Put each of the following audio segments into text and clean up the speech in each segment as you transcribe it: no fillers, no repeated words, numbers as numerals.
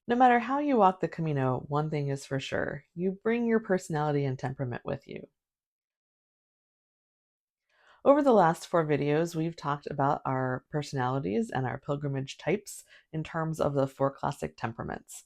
No matter how you walk the Camino, one thing is for sure: you bring your personality and temperament with you. Over the last 4 videos, we've talked about our personalities and our pilgrimage types in terms of the 4 classic temperaments.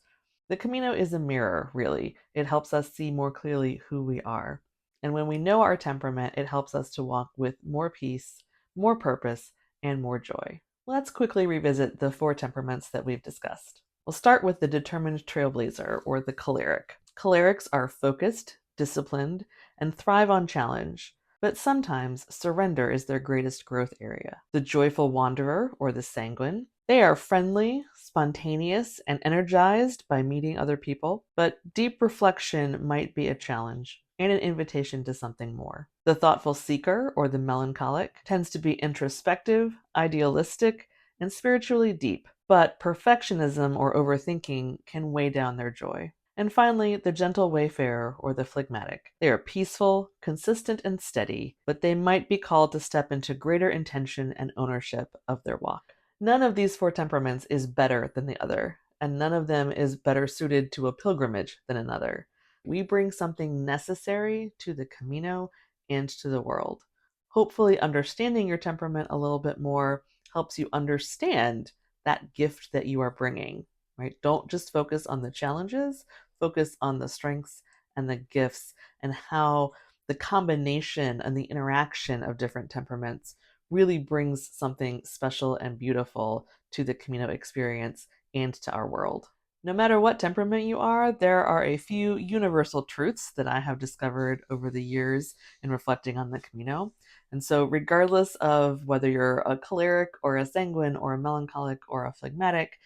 The Camino is a mirror, really. It helps us see more clearly who we are. And when we know our temperament, it helps us to walk with more peace, more purpose, and more joy. Let's quickly revisit the 4 temperaments that we've discussed. We'll start with the determined trailblazer, or the choleric. Cholerics are focused, disciplined, and thrive on challenge. But sometimes surrender is their greatest growth area. The joyful wanderer, or the sanguine. They are friendly, spontaneous, and energized by meeting other people, but deep reflection might be a challenge and an invitation to something more. The thoughtful seeker, or the melancholic, tends to be introspective, idealistic, and spiritually deep, but perfectionism or overthinking can weigh down their joy. And finally, the gentle wayfarer, or the phlegmatic. They are peaceful, consistent, and steady, but they might be called to step into greater intention and ownership of their walk. None of these 4 temperaments is better than the other, and none of them is better suited to a pilgrimage than another. We bring something necessary to the Camino and to the world. Hopefully, understanding your temperament a little bit more helps you understand that gift that you are bringing, right? Don't just focus on the challenges, focus on the strengths and the gifts, and how the combination and the interaction of different temperaments really brings something special and beautiful to the Camino experience and to our world. No matter what temperament you are, there are a few universal truths that I have discovered over the years in reflecting on the Camino. And so, regardless of whether you're a choleric or a sanguine or a melancholic or a phlegmatic,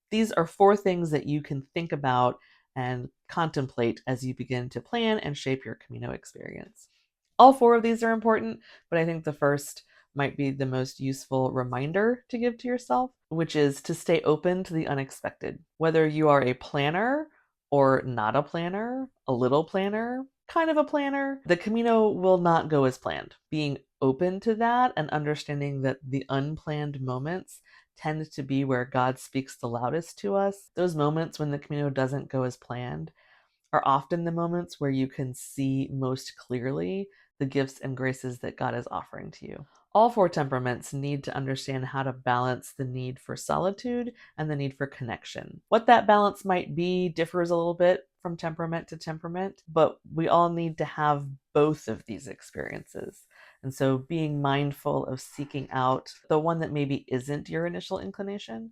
these are 4 things that you can think about and contemplate as you begin to plan and shape your Camino experience. All 4 of these are important, but I think the first might be the most useful reminder to give to yourself, which is to stay open to the unexpected. Whether you are a planner or not a planner, a little planner, kind of a planner, the Camino will not go as planned. Being open to that and understanding that the unplanned moments tend to be where God speaks the loudest to us. Those moments when the Camino doesn't go as planned are often the moments where you can see most clearly the gifts and graces that God is offering to you. All 4 temperaments need to understand how to balance the need for solitude and the need for connection. What that balance might be differs a little bit from temperament to temperament, but we all need to have both of these experiences. And so being mindful of seeking out the one that maybe isn't your initial inclination.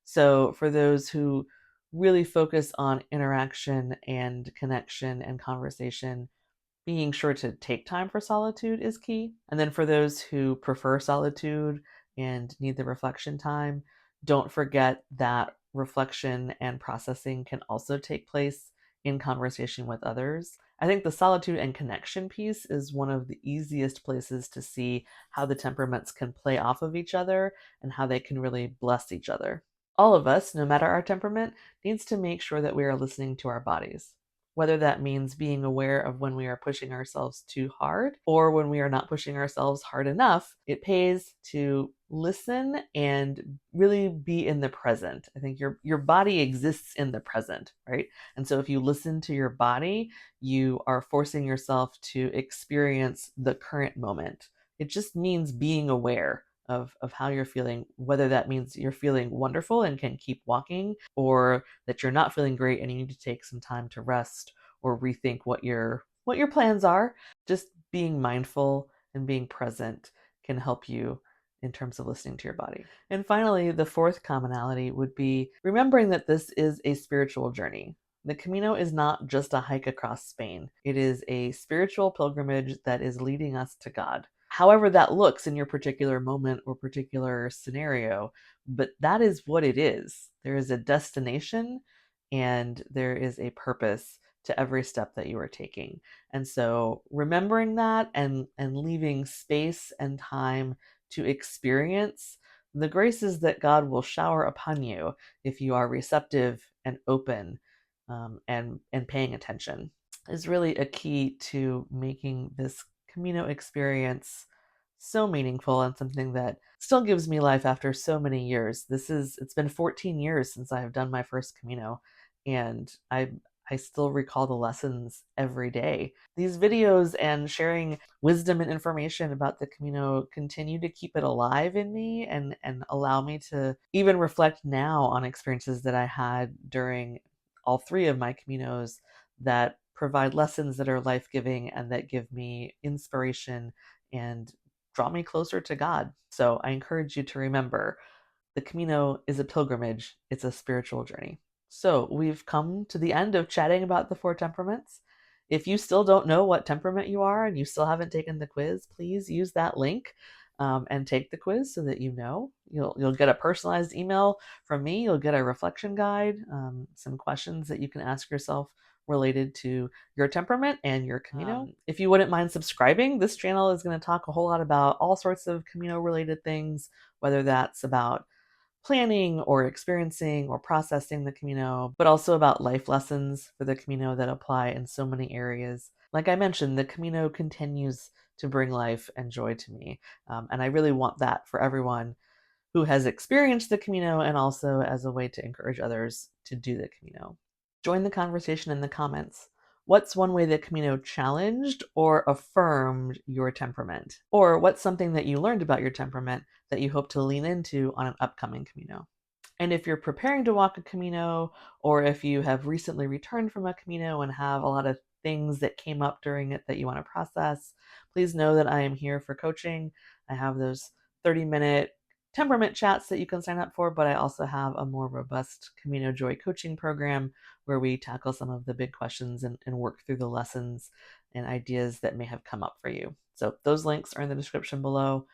So for those who really focus on interaction and connection and conversation, being sure to take time for solitude is key. And then for those who prefer solitude and need the reflection time, don't forget that reflection and processing can also take place in conversation with others. I think the solitude and connection piece is one of the easiest places to see how the temperaments can play off of each other and how they can really bless each other. All of us, no matter our temperament, needs to make sure that we are listening to our bodies. Whether that means being aware of when we are pushing ourselves too hard or when we are not pushing ourselves hard enough, it pays to listen and really be in the present. I think your body exists in the present, right? And so if you listen to your body, you are forcing yourself to experience the current moment. It just means being aware of how you're feeling, whether that means you're feeling wonderful and can keep walking, or that you're not feeling great and you need to take some time to rest or rethink what your plans are. Just being mindful and being present can help you in terms of listening to your body. And finally, the 4th commonality would be remembering that this is a spiritual journey. The Camino is not just a hike across Spain. It is a spiritual pilgrimage that is leading us to God. However that looks in your particular moment or particular scenario, but that is what it is. There is a destination and there is a purpose to every step that you are taking. And so remembering that and leaving space and time to experience the graces that God will shower upon you if you are receptive and open, and paying attention is really a key to making this Camino experience so meaningful and something that still gives me life after so many years. It's been 14 years since I have done my first Camino, and I still recall the lessons every day. These videos and sharing wisdom and information about the Camino continue to keep it alive in me and allow me to even reflect now on experiences that I had during all three of my Caminos that provide lessons that are life giving and that give me inspiration and draw me closer to God. So I encourage you to remember the Camino is a pilgrimage, it's a spiritual journey. So we've come to the end of chatting about the four temperaments. If you still don't know what temperament you are and you still haven't taken the quiz, please use that link and take the quiz so that you know. You'll get a personalized email from me. You'll get a reflection guide, some questions that you can ask yourself related to your temperament and your Camino. If you wouldn't mind subscribing, this channel is going to talk a whole lot about all sorts of Camino related things, whether that's about planning or experiencing or processing the Camino, but also about life lessons for the Camino that apply in so many areas. Like I mentioned, the Camino continues to bring life and joy to me. And I really want that for everyone who has experienced the Camino and also as a way to encourage others to do the Camino. Join the conversation in the comments. What's one way the Camino challenged or affirmed your temperament? Or what's something that you learned about your temperament that you hope to lean into on an upcoming Camino? And if you're preparing to walk a Camino, or if you have recently returned from a Camino and have a lot of things that came up during it that you want to process, please know that I am here for coaching. I have those 30-minute temperament chats that you can sign up for, but I also have a more robust Camino Joy coaching program where we tackle some of the big questions and work through the lessons and ideas that may have come up for you. So those links are in the description below.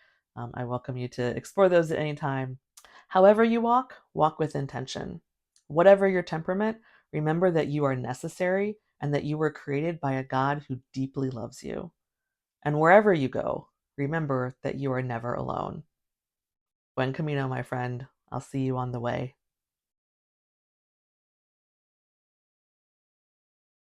I welcome you to explore those at any time. However you walk, walk with intention. Whatever your temperament, remember that you are necessary and that you were created by a God who deeply loves you. And wherever you go, remember that you are never alone. Buen camino, my friend. I'll see you on the way.